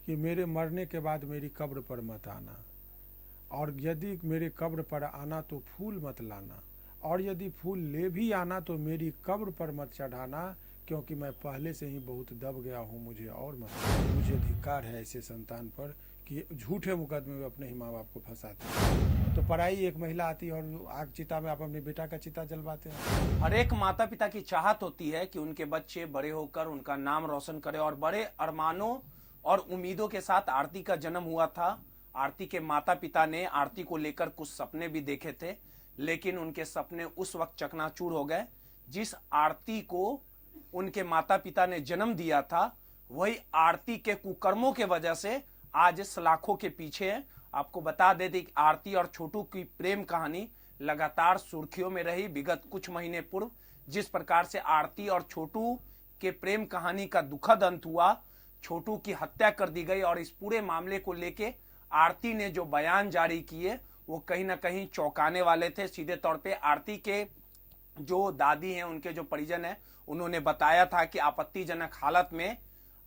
कि मेरे मरने के बाद मेरी कब्र पर मत आना, और यदि मेरे कब्र पर आना तो फूल मत लाना, और यदि फूल ले भी आना तो मेरी कब्र पर मत चढ़ाना, क्योंकि मैं पहले से ही बहुत दब गया हूँ, मुझे और मत। मुझे धिक्कार है ऐसे संतान पर कि झूठे मुकदमे में अपने ही माँ बाप को फंसाते हैं। तो पराई एक महिला आती है और आग चिता में आप अपने बेटा का चिता जलवाते हैं। हर एक माता पिता की चाहत होती है कि उनके बच्चे बड़े होकर उनका नाम रोशन करें, और बड़े अरमानों और उम्मीदों के साथ आरती का जन्म हुआ था। आरती के माता पिता ने आरती को लेकर कुछ सपने भी देखे थे, लेकिन उनके सपने उस वक्त चकनाचूर हो गए। जिस आरती को उनके माता पिता ने जन्म दिया था, वही आरती के कुकर्मों के वजह से आज सलाखों के पीछे है। आपको बता दे दी आरती और छोटू की प्रेम कहानी लगातार सुर्खियों में रही विगत कुछ महीने पूर्व। जिस प्रकार से आरती और छोटू के प्रेम कहानी का दुखद अंत हुआ, छोटू की हत्या कर दी गई, और इस पूरे मामले को लेके आरती ने जो बयान जारी किए वो कहीं ना कहीं चौंकाने वाले थे। सीधे तौर पे आरती के जो दादी हैं, उनके जो परिजन हैं, उन्होंने बताया था कि आपत्तिजनक हालत में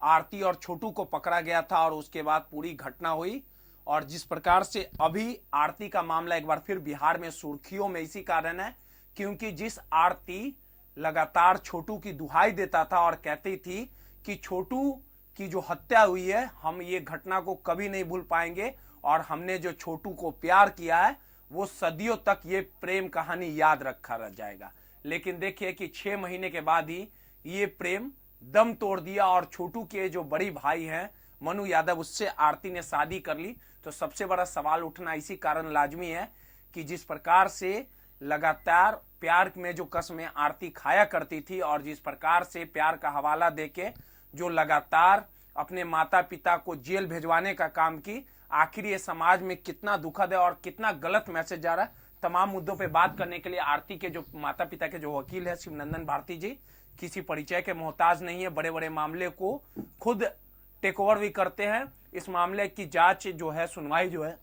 आरती और छोटू को पकड़ा गया था, और उसके बाद पूरी घटना हुई। और जिस प्रकार से अभी आरती का मामला एक बार फिर बिहार में सुर्खियों में इसी कारण है क्योंकि जिस आरती लगातार छोटू की दुहाई देता था और कहती थी कि छोटू की जो हत्या हुई है, हम ये घटना को कभी नहीं भूल पाएंगे, और हमने जो छोटू को प्यार किया है वो सदियों तक ये प्रेम कहानी याद रखा रह जाएगा। लेकिन देखिए कि 6 महीने के बाद ही ये प्रेम दम तोड़ दिया, और छोटू के जो बड़ी भाई हैं मनु यादव, उससे आरती ने शादी कर ली। तो सबसे बड़ा सवाल उठना इसी कारण लाजमी है कि जिस प्रकार से लगातार प्यार में जो कसमें आरती खाया करती थी, और जिस प्रकार से प्यार का हवाला देके जो लगातार अपने माता पिता को जेल भेजवाने का काम की, आखिर ये समाज में कितना दुखद है और कितना गलत मैसेज जा रहा है। तमाम मुद्दों पे बात करने के लिए आरती के जो माता पिता के जो वकील है शिवनंदन भारती जी, किसी परिचय के मोहताज नहीं है, बड़े बड़े मामले को खुद टेक ओवर भी करते हैं। इस मामले की जांच जो है, सुनवाई जो है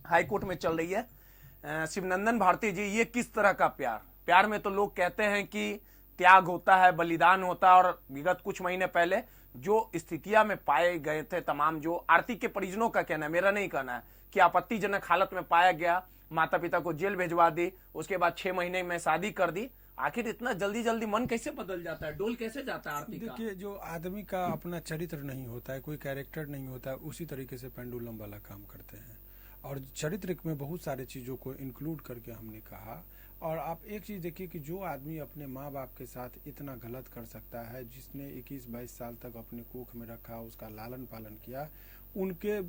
हाई कोर्ट में चल रही है। शिवनंदन भारती जी, ये किस तरह का प्यार में तो लोग कहते हैं कि त्याग होता है, बलिदान होता है, और विगत कुछ महीने पहले जो स्थितियां में पाए गए थे तमाम, जो आरती के परिजनों का कहना है, मेरा नहीं कहना है, कि आपत्तिजनक हालत में पाया गया, माता पिता को जेल भेजवा दी, उसके बाद 6 महीने में शादी कर दी। आखिर इतना जल्दी जल्दी मन कैसे बदल जाता है, डोल कैसे जाता है आरती का? देखिए, जो आदमी का अपना चरित्र नहीं होता है, कोई कैरेक्टर नहीं होता है, उसी तरीके से पेंडुलम वाला काम करते हैं। और चरित्र में बहुत सारे चीज़ों को इंक्लूड करके हमने कहा। और आप एक चीज़ देखिए कि जो आदमी अपने माँ बाप के साथ इतना गलत कर सकता है, जिसने 21-22 साल तक अपने कोख में रखा, उसका लालन पालन किया, उनके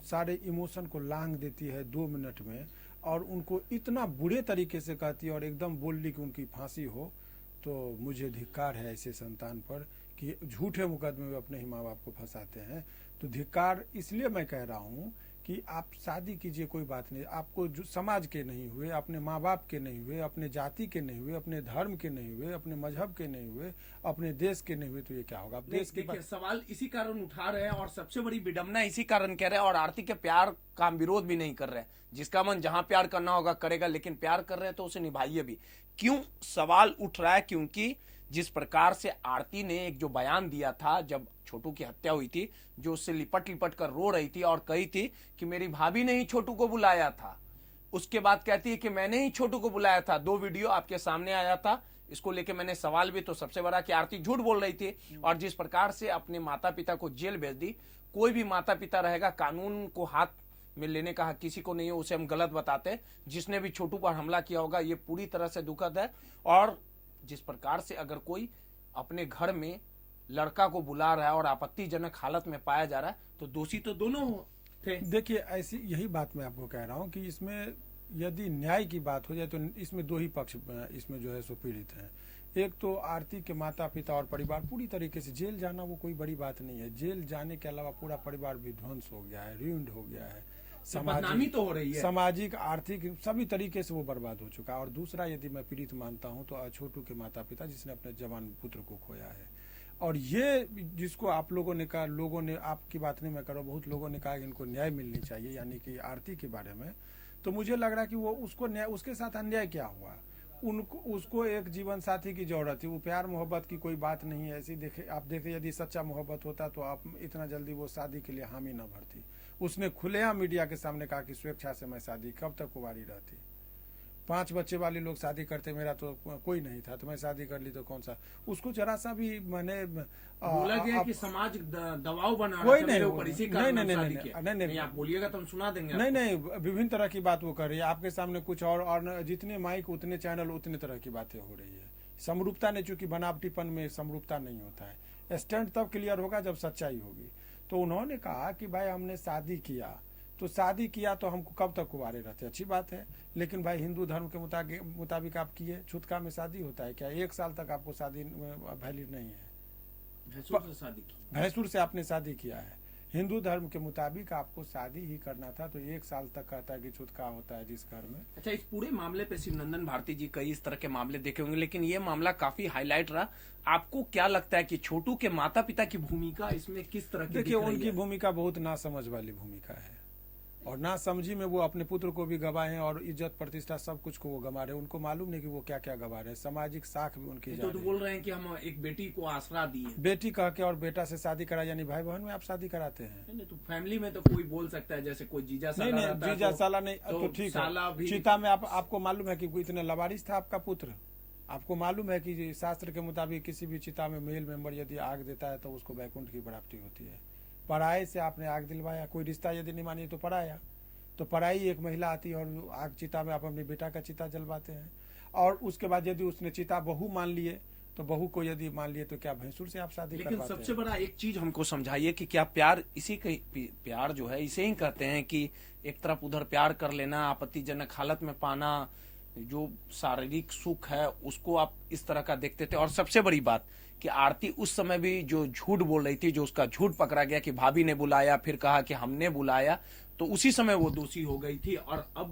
सारे इमोशन को लांग देती है 2 मिनट में, और उनको इतना बुरे तरीके से कहती है और एकदम बोल ली कि उनकी फांसी हो। तो मुझे धिक्कार है ऐसे संतान पर कि झूठे मुकदमे में अपने ही माँ बाप को फंसाते हैं। तो धिक्कार इसलिए मैं कह रहा हूँ कि आप शादी कीजिए, कोई बात नहीं, आपको जो समाज के नहीं हुए, अपने माँ बाप के नहीं हुए, अपने जाति के नहीं हुए, अपने धर्म के नहीं हुए, अपने मजहब के नहीं हुए, अपने देश के नहीं हुए, तो ये क्या होगा? देश के सवाल इसी कारण उठा रहे हैं, और सबसे बड़ी विडंबना इसी कारण कह रहे हैं, और आरती के प्यार का विरोध भी नहीं कर रहे हैं। जिसका मन जहां प्यार करना होगा करेगा, लेकिन प्यार कर रहे हैं तो उसे निभाइए भी। क्यों सवाल उठ रहा है? क्योंकि जिस प्रकार से आरती ने एक जो बयान दिया था जब छोटू की हत्या हुई थी, जो उससे लिपट लिपट कर रो रही थी और कही थी कि मेरी भाभी ने ही छोटू को बुलाया था। उसके बाद कहती है कि मैंने ही छोटू को बुलाया था। 2 वीडियो आपके सामने आया था, इसको लेके मैंने सवाल भी, तो सबसे बड़ा कि आरती झूठ बोल रही थी, और जिस प्रकार से अपने माता पिता को जेल भेज दी। कोई भी माता पिता रहेगा, कानून को हाथ में लेने का हक किसी को नहीं है, उसे हम गलत बताते। जिसने भी छोटू पर हमला किया होगा, ये पूरी तरह से दुखद है। और जिस प्रकार से अगर कोई अपने घर में लड़का को बुला रहा है और आपत्तिजनक हालत में पाया जा रहा है, तो दोषी तो दोनों थे। देखिए, ऐसी यही बात मैं आपको कह रहा हूँ कि इसमें यदि न्याय की बात हो जाए तो इसमें 2 ही पक्ष इसमें जो है सो पीड़ित हैं। एक तो आरती के माता पिता और परिवार, पूरी तरीके से जेल जाना वो कोई बड़ी बात नहीं है। जेल जाने के अलावा पूरा परिवार विध्वंस हो गया है, रुइंड हो गया है, बदनामी तो हो रही है, सामाजिक आर्थिक सभी तरीके से वो बर्बाद हो चुका है। और दूसरा, यदि मैं पीड़ित मानता हूँ तो छोटू के माता पिता, जिसने अपने जवान पुत्र को खोया है। और ये जिसको आप लोगों ने आपकी बात नहीं मैं कर रहा हूँ, बहुत लोगों ने कहा कि इनको न्याय मिलनी चाहिए, यानी कि आरती के बारे में। तो मुझे लग रहा है कि वो उसको न्याय, उसके साथ अन्याय क्या हुआ? उनको उसको एक जीवन साथी की जरूरत थी। वो प्यार मोहब्बत की कोई बात नहीं है ऐसी। देखे आप देखें, यदि सच्चा मोहब्बत होता तो आप इतना जल्दी वो शादी के लिए हामी न भरती। उसने खुलेआम मीडिया के सामने कहा कि स्वेच्छा से मैं शादी, कब तक कुंवारी रहती। 5 बच्चे वाले लोग शादी करते, मेरा तो कोई नहीं था तो मैं शादी कर ली तो कौन सा। उसको जरा सा भी मैंने बोला गया कि समाज दबाव बना कोई रहा था नहीं, मेरे ऊपर, इसी नहीं, कारण नहीं, मैंने शादी नहीं, किया। नहीं, नहीं, आप बोलिएगा तो हम सुना देंगे नहीं आपको। नहीं, विभिन्न तरह की बात वो कर रही है आपके सामने कुछ और जितने माइक उतने चैनल उतने तरह की बातें हो रही है। समरूपता ने, चूंकि बनावटीपन में समरूपता नहीं होता है। स्टैंड तब क्लियर होगा जब सच्चाई होगी। तो उन्होंने कहा कि भाई हमने शादी किया, तो शादी किया तो हमको कब तक कुंवारे रहते, अच्छी बात है। लेकिन भाई हिंदू धर्म के मुताबिक आप किए, छुतका में शादी होता है क्या? 1 साल तक आपको शादी वैलिड नहीं है। भैंसुर से शादी की, भैंसुर से आपने शादी किया है। हिंदू धर्म के मुताबिक आपको शादी ही करना था, तो 1 साल तक कहता है कि छुतका होता है जिस घर में। अच्छा, इस पूरे मामले पे शिवनंदन भारती जी कई इस तरह के मामले देखे होंगे, लेकिन ये मामला काफी हाईलाइट रहा। आपको क्या लगता है कि छोटू के माता पिता की भूमिका इसमें किस तरह की देखिए, दिख रही उनकी है? भूमिका बहुत नासमझ वाली भूमिका है, और नासमझी में वो अपने पुत्र को भी गवाए हैं और इज्जत प्रतिष्ठा सब कुछ को वो गंवा रहे हैं। उनको मालूम नहीं कि वो क्या क्या गंवा रहे हैं। सामाजिक साख भी उनकी जा तो रही है। बोल रहे हैं कि हम एक बेटी को आसरा दिए। बेटी कह के और बेटा से शादी करा, यानी भाई बहन में आप शादी कराते हैं। नहीं, तो फैमिली में तो कोई बोल सकता है, जैसे कोई जीजा नहीं साला नहीं, रहता है जीजा तो- साला नहीं तो तो ठीक साला है। भी- चीता में आपको मालूम है कि कोई इतने लवारिस था आपका पुत्र? आपको मालूम है कि शास्त्र के मुताबिक किसी भी चिता में मेल मेंबर यदि आग देता है तो उसको वैकुंठ की प्राप्ति होती है। पराये से आपने आग दिलवाया, कोई रिश्ता यदि नहीं मानिए तो पराया। तो पराई एक महिला आती है और आग चिता में आप अपने बेटा का चिता जलवाते हैं। और उसके बाद यदि उसने चिता बहू मान लिए, तो बहू को यदि मान लिए तो क्या भैंसुर से आप शादी लेकिन करवाते सबसे हैं? बड़ा एक चीज हमको समझाइए कि क्या प्यार इसी के प्यार जो है इसे ही कहते हैं कि एक तरफ उधर प्यार कर लेना, आपत्तिजनक हालत में पाना, जो शारीरिक सुख है उसको आप इस तरह का देखते थे। और सबसे बड़ी बात कि आरती उस समय भी जो झूठ बोल रही थी, जो उसका झूठ पकड़ा गया कि भाभी ने बुलाया, फिर कहा कि हमने बुलाया, तो उसी समय वो दोषी हो गई थी। और अब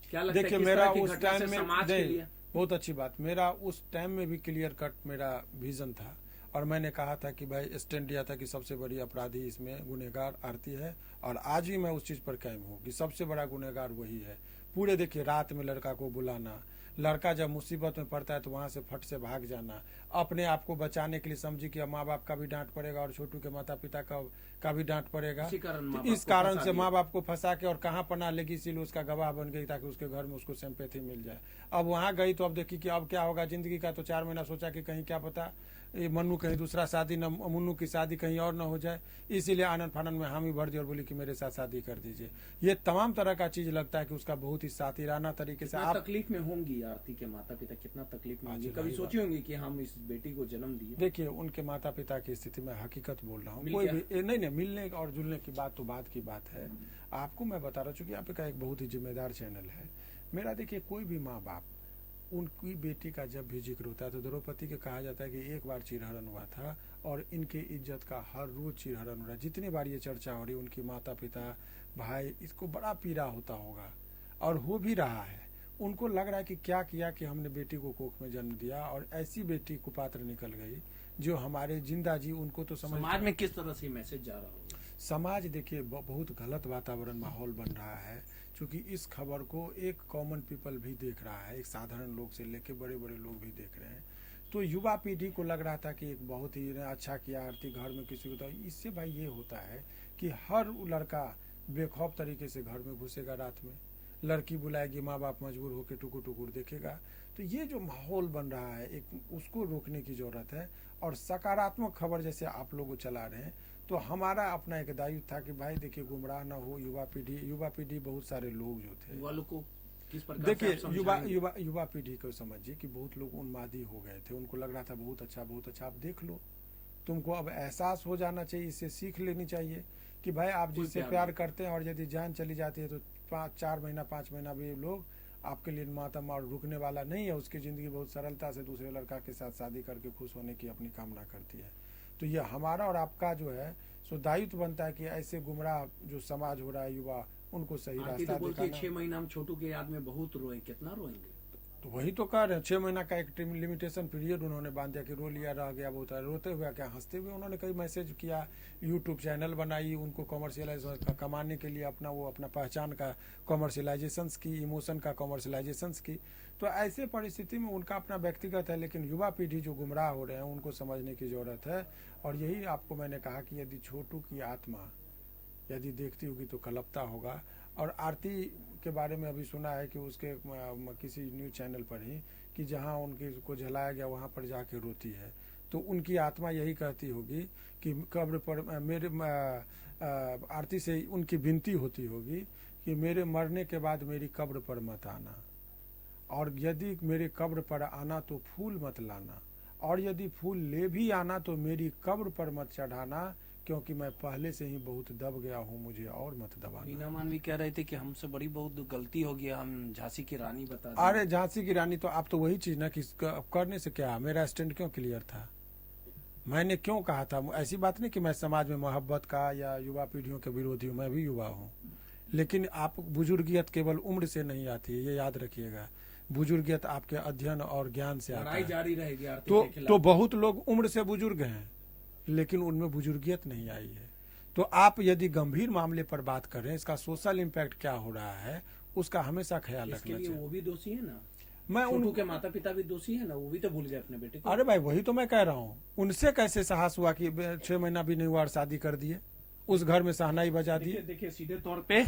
क्या लगता है देखिए, किस मेरा तरह की उस घटना से टाइम में समाज के लिए? बहुत अच्छी बात, मेरा उस टाइम में भी क्लियर कट मेरा विजन था। और मैंने कहा था कि भाई स्टैंड लिया था कि सबसे बड़ी अपराधी इसमें गुनहगार आरती है। और आज भी मैं उस चीज पर कायम हूँ कि सबसे बड़ा गुनहगार वही है। पूरे देखिए, रात में लड़का को बुलाना, लड़का जब मुसीबत में पड़ता है तो वहां से फट से भाग जाना, अपने आप को बचाने के लिए समझी कि माँ बाप का भी डांट पड़ेगा और छोटू के माता पिता का भी डांट पड़ेगा। इसी कारण माँ तो बाप इस को कारण फंसा से दिया। माँ बाप को फंसा के और कहाँ पना लेगी, इसीलिए उसका गवाह बन गई ताकि उसके घर में उसको सिंपैथी मिल जाए। अब वहां गई तो अब देखी कि अब क्या होगा जिंदगी का। तो 4 महीना सोचा कि कहीं क्या पता ये मन्नू कहीं दूसरा शादी न, मुन्नू की शादी कहीं और न हो जाए, इसीलिए आनंद फानंद में हामी भर दी और बोली कि मेरे साथ शादी कर दीजिए। ये तमाम तरह का चीज लगता है कि उसका बहुत ही सातिराना तरीके से कितना आप तकलीफ में होंगी आरती के माता पिता, कितना तकलीफ में होंगी? अच्छा, कभी रही सोची होंगी कि हम इस बेटी को जन्म दिए? देखिए, उनके माता पिता की स्थिति में हकीकत बोल रहा हूँ। मिल कोई गया? भी नहीं, मिलने और जुलने की बात तो बात की बात है। आपको मैं बता रहा हूँ, चूंकि आप का एक बहुत ही जिम्मेदार चैनल है मेरा। देखिए, कोई भी माँ बाप उनकी बेटी का जब भी जिक्र होता है तो द्रौपदी के कहा जाता है कि एक बार चिरहरण हुआ था और इनके इज्जत का हर रोज चिरहरण हो रहा है। जितनी बार ये चर्चा हो रही है, उनकी माता पिता भाई इसको बड़ा पीड़ा होता होगा और हो भी रहा है। उनको लग रहा है कि क्या किया कि हमने बेटी को कोख में जन्म दिया और ऐसी बेटी कुपात्र निकल गई जो हमारे जिंदा जी। उनको तो समाज में किस तरह से मैसेज जा रहा होगा? समाज देखिए बहुत गलत वातावरण माहौल बन रहा है, क्योंकि इस खबर को एक कॉमन पीपल भी देख रहा है, एक साधारण लोग से लेके बड़े बड़े लोग भी देख रहे हैं। तो युवा पीढ़ी को लग रहा था कि एक बहुत ही अच्छा किया आरती, घर में किसी को। तो इससे भाई ये होता है कि हर लड़का बेखौफ तरीके से घर में घुसेगा रात में, लड़की बुलाएगी, माँ बाप मजबूर होकर टुकुर टुकुर देखेगा। तो ये जो माहौल बन रहा है एक उसको रोकने की जरूरत है। और सकारात्मक खबर जैसे आप लोग चला रहे हैं, तो हमारा अपना एक दायित्व था कि भाई देखिए गुमराह ना हो युवा पीढ़ी बहुत सारे लोग जो थे। युवा लोग को किस प्रकार से देखिए, आप समझाएंगे? युवा पीढ़ी को समझिए कि बहुत लोग उन्मादी हो गए थे। उनको लग रहा था बहुत अच्छा। आप देख लो, तुमको अब एहसास हो जाना चाहिए, इससे सीख लेनी चाहिए कि भाई आप जिससे प्यार करते हैं और यदि जान चली जाती है तो 4 महीना 5 महीना भी लोग आपके लिए मातम और रुकने वाला नहीं है। उसकी जिंदगी बहुत सरलता से दूसरे लड़का के साथ शादी करके खुश होने की अपनी कामना करती है। तो ये हमारा और आपका जो है सो दायित्व बनता है कि ऐसे गुमराह जो समाज हो रहा है युवा, उनको सही रास्ता तो बोलती है दिखाना। 6 महीना हम छोटू के याद में बहुत रोए, कितना रोएंगे? तो वही तो कह रहे हैं, 6 महीना का एक लिमिटेशन पीरियड उन्होंने बांध दिया कि रो लिया रह गया बहुत है, रोते हुए क्या हंसते हुए उन्होंने कई मैसेज किया, यूट्यूब चैनल बनाई, उनको कमर्शियलाइज कमाने के लिए अपना पहचान का कमर्शियलाइजेशन की, इमोशन का कमर्शियलाइजेशन की। तो ऐसे परिस्थिति में उनका अपना व्यक्तिगत है, लेकिन युवा पीढ़ी जो गुमराह हो रहे हैं उनको समझने की जरूरत है। और यही आपको मैंने कहा कि यदि छोटू की आत्मा यदि देखती होगी तो कलपता होगा। और आरती के बारे में अभी सुना है कि उसके किसी न्यूज चैनल पर ही कि जहां उनकी को जलाया गया वहां पर जाके रोती है, तो उनकी आत्मा यही कहती होगी कि कब्र पर मेरे आरती से उनकी विनती होती होगी कि मेरे मरने के बाद मेरी कब्र पर मत आना, और यदि मेरे कब्र पर आना तो फूल मत लाना, और यदि फूल ले भी आना तो मेरी कब्र पर मत चढ़ाना, क्योंकि मैं पहले से ही बहुत दब गया हूँ, मुझे और मत दबाना। मीना मानवी कह रहे थे कि हमसे बड़ी बहुत गलती हो गया, हम झांसी की रानी बता दें। अरे झांसी की रानी तो आप तो वही चीज ना कि करने से क्या, मेरा स्टैंड क्यों क्लियर था, मैंने क्यों कहा था, ऐसी बात नहीं कि मैं समाज में मोहब्बत का या युवा पीढ़ियों के विरोधी हूँ, मैं भी युवा हूँ। लेकिन आप बुजुर्गियत केवल उम्र से नहीं आती है, ये याद रखिएगा, बुजुर्गियत आपके अध्ययन और ज्ञान से आता लड़ाई है। जारी रहेगी आरती के खिलाफ। तो बहुत लोग उम्र से बुजुर्ग हैं लेकिन उनमें बुजुर्गियत नहीं आई है। तो आप यदि गंभीर मामले पर बात करें, इसका सोशल इम्पैक्ट क्या हो रहा है उसका हमेशा ख्याल इसके रखना लिए चाहिए। वो भी दोषी है ना, मैं छोटू के माता पिता भी दोषी है ना, वो भी तो भूल गए अपने बेटे को। अरे भाई वही तो मैं कह रहा हूँ, उनसे कैसे साहस हुआ कि 6 महीना भी नहीं हुआ और शादी कर दिए, उस घर में शहनाई बजा दिए। देखिए सीधे तौर पे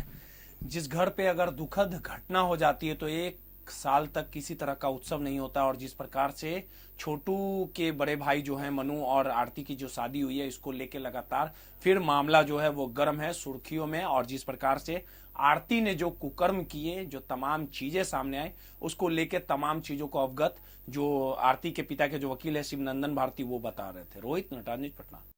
जिस घर पे अगर दुखद घटना हो जाती है तो 1 साल तक किसी तरह का उत्सव नहीं होता, और जिस प्रकार से छोटू के बड़े भाई जो हैं मनु और आरती की जो शादी हुई है, इसको लेके लगातार फिर मामला जो है वो गर्म है, सुर्खियों में। और जिस प्रकार से आरती ने जो कुकर्म किए, जो तमाम चीजें सामने आई, उसको लेके तमाम चीजों को अवगत जो आरती के पिता के जो वकील है शिवनंदन भारती वो बता रहे थे। रोहित, नटानिज, पटना।